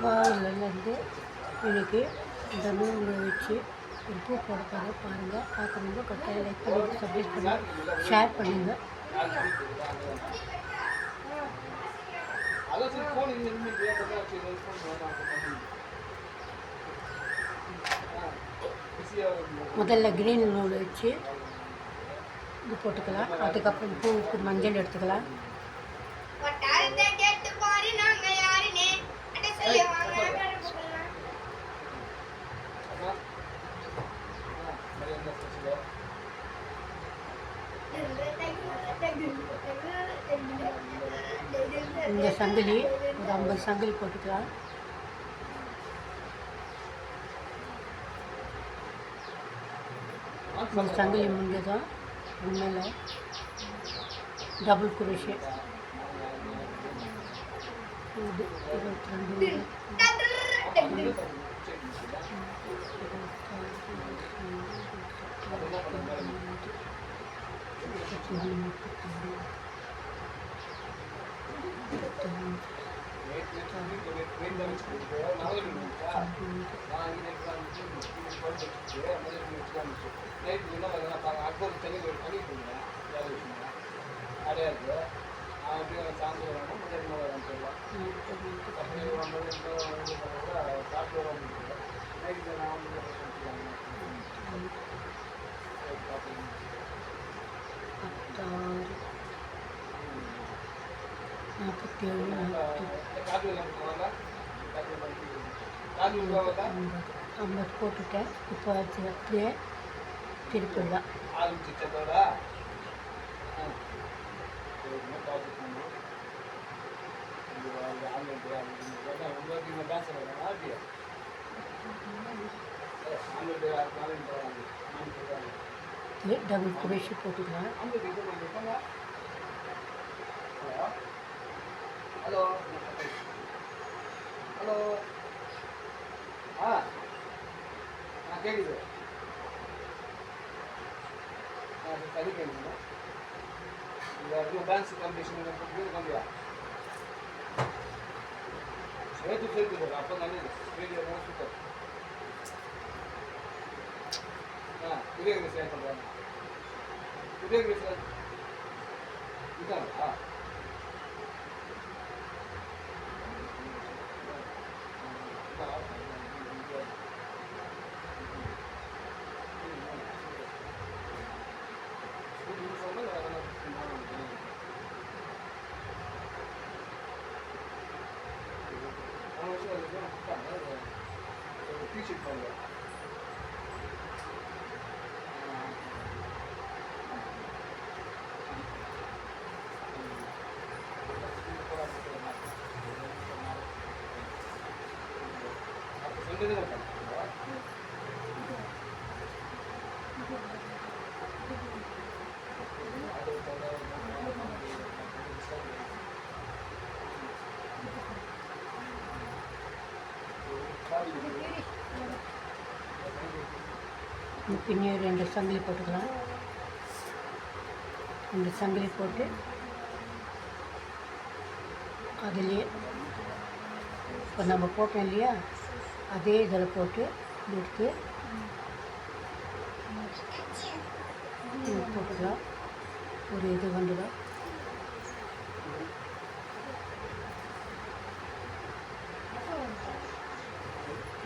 வாயிலேருந்து இன்றைக்கி இந்த நூலை வச்சு ஒரு பூ போட போகிறேன். பாருங்கள், பார்க்குறவங்க கட்டாயம் லைக் பண்ணி சப்ஸ்கிரைப் பண்ணி ஷேர் பண்ணுங்கள். முதல்ல கிரீன் நூல் வச்சு இது போட்டுக்கலாம். அதுக்கப்புறம் பூவுக்கு மஞ்சள் எடுத்துக்கலாம். இந்த சங்கிலி ஒரு 50 சங்கிலி போட்டுக்கலாம். இந்த சங்கிலி முடிஞ்சதும் மேலே டபுள் குரோஷே 22 ஐம்பது போட்டுட்டேன். இப்போ அது அப்படியே திருப்பிடலாம். டபுள் குரோஷே போட்டுக்கலாம். ஹலோ ஹலோ கேட்குது. சரி கேட்குங்க. இந்த டான்ஸ் காம்படிஷன் கம்பியா சேர்த்து சேர்த்து அப்போ தானே ஸ்டேடியம் சூப்பர். இதே ஷேர் பண்ணுறாங்க. இதே சார் இதாங்களா? பின்னி 2 சங்கிலி போட்டுக்கலாம். 2 சங்கிலி போட்டு அதுலேயே இப்போ நம்ம போட்டோம் இல்லையா, அதே இதில் போட்டு எடுத்து போட்டுக்கலாம். ஒரு இது வந்துடும்.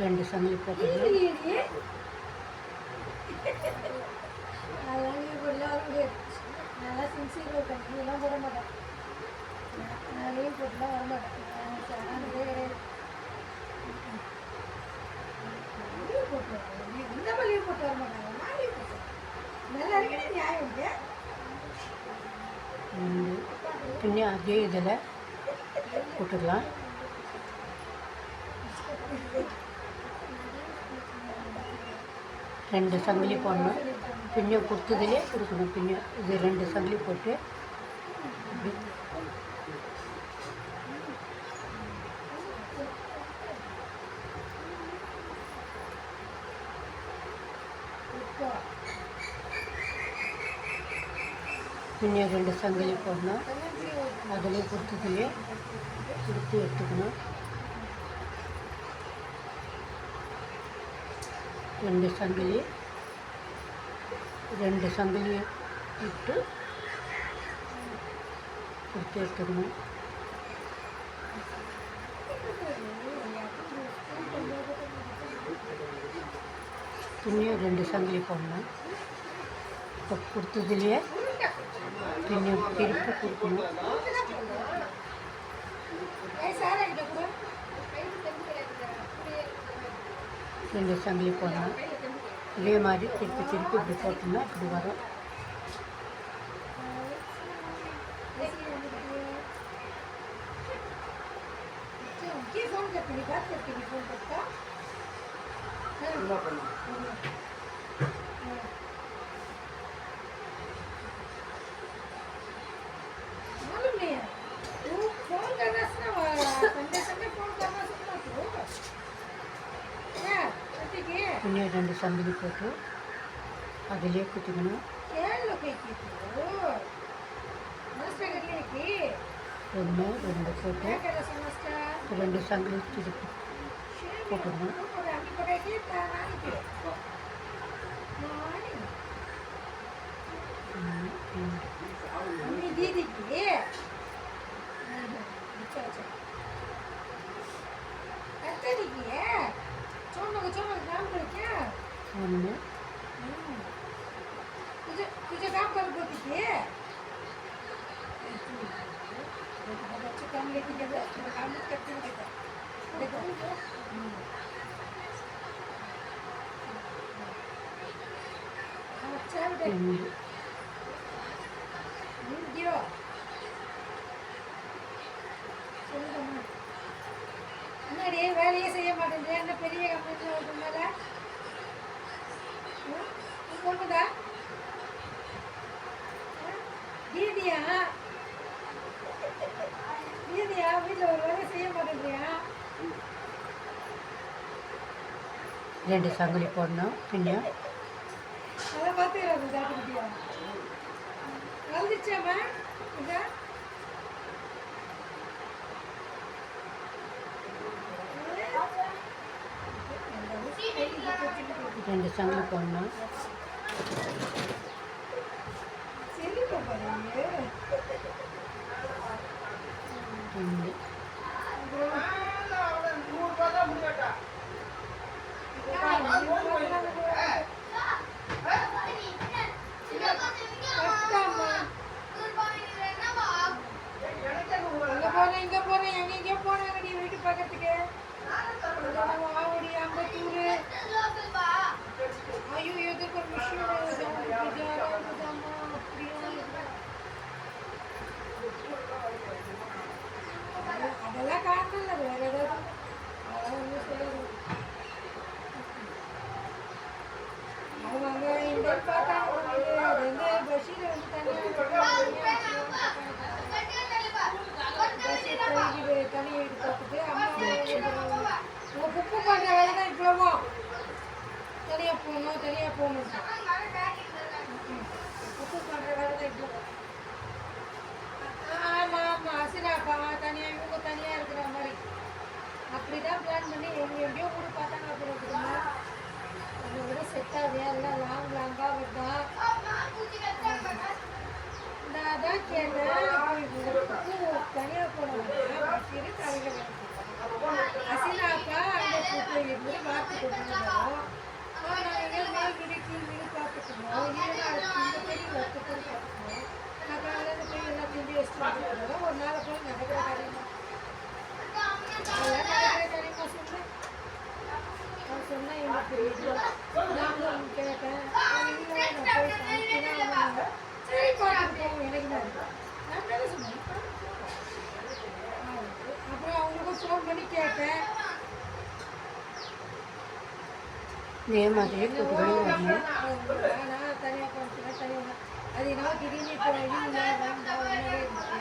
ரெண்டு சங்கிலி போட்டுக்கலாம். நல்லா சின்சியராக இருக்கேன். இதெல்லாம் போட மாட்டேன். நான் லீவ் போட்டுலாம் வர மாட்டேன். லீவ் போட்டு இந்த மாதிரி லீவ் போட்டு வர மாட்டாங்க. நான் லீவ் போட்டேன். நல்லா இருக்கே நியாயம் இருக்கு. பின்னே அதே இதில் போட்டுக்கலாம். ரெண்டு சங்கிலி போடணும். பின்னே கொடுத்ததுலே கொடுக்கணும். பின்னே இது 2 சங்கிலி போட்டு பின்னே 2 சங்கிலி போடணும். அதிலே கொடுத்ததுலே கொடுத்து எடுத்துக்கணும். 2 சங்கிலி 2 சங்கிலி விட்டு கொடுத்து எடுத்துக்கணும். துணியும் 2 சங்கிலி போடணும். இப்போ கொடுத்ததுலேயே துணியை திருப்பி கொடுக்கணும். 2 சங்கிலி போடணும். இதே மாதிரி திருப்பி திருப்பி இப்படி போட்டோம்னா இப்படி வரும். துணியை 2 சங்கிலி போட்டு அதிலே குத்திக்கணும். 1 2 போட்டு 2 சங்கிலி திருப்பி போட்டுக்கணும். ஒன்று तुझे काम करत होती की बच्चे काम लेके गए काम करते हैं देखो अच्छा बेटा दियो என்னடி வேலையே செய்ய மாட்டேங்குது என்ன பெரிய கம்பெனியில் ஓட்டுனால பொண்ணுதா தீதியா வீட்டில் ஒரு வேலை செய்ய மாட்டேங்கிறியா? 2 சங்கிலி போடணும். பின்ன அதை பார்த்துக்கிறாங்க தாட்டிக்கிட்டியா வந்துச்சாம்மா இதா 2 சங்கிலி போடணும். இங்க போறேன் எங்க போனாங்க நீ வீட்டு பக்கத்துக்கு ஆவடி அம்பத்தூர் ஐயோ எதுக்கு ஒரு விஷயம் அதெல்லாம் காரணம் வேற ஏதாவது ஒன்றும் சொல்லுது அவங்க இந்த பார்த்தாங்க பஷீர் வந்து தனியாக தனி வீடு பார்த்துட்டு அம்மா குப்பை பண்ணுற வேலை தான் இவ்வளவோ தனியாக போகணும் குப்பை பண்ணுற வேலை தான் இவ்வளோ. ஆமாம் அசினாக்கா தனியாக இவங்க தனியாக இருக்கிற மாதிரி அப்படி தான் பிளான் பண்ணி எப்படியோ கூட பார்த்தாங்க. அப்புறம் அதை விட செட் ஆகுது எல்லாம் லாங்காக வருதா நான் தான் கேட்டேன். தனியாக போனோம்னா பஷீர் காலையில் அசினாக்கா அந்த கூட்டில் இருந்து வார்த்தை கொடுத்துருந்தோம். நாங்கள் மேல் வீடு கீழ் வீடு பார்த்துக்கணும். இந்த பெரிய ஒருத்தர் பார்த்துக்கணும். நான் காலையில் போய் எல்லாம் செஞ்சு வச்சுட்டு வந்துருக்கோம். ஒரு நாளை போய் நடக்கிற காரியமா சொன்னேன். அவன் சொன்னேன் எனக்கு நாங்களும் கேட்டேன். நான் போய் சரி பார்த்துட்டு போவோம் எனக்கு தான் நான் தானே சொன்னேன். அப்புறம் அவங்களுக்கும் ஃபோன் பண்ணி கேட்டேன். இதே மாதிரி குட்டிகளும் வரணும். நான் தனியாக போனேன் தனியாக அது நான் திடீர்னு இப்போ இல்லை வேண்டாம் ஒன்றாவே இருந்துச்சு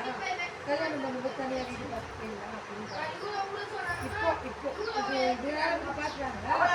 கல்யாணம் பண்ணும்போது தனியாக வீடு பார்த்துக்கலாம் அப்படின்னு இப்போ இதனால பார்த்துறாங்களா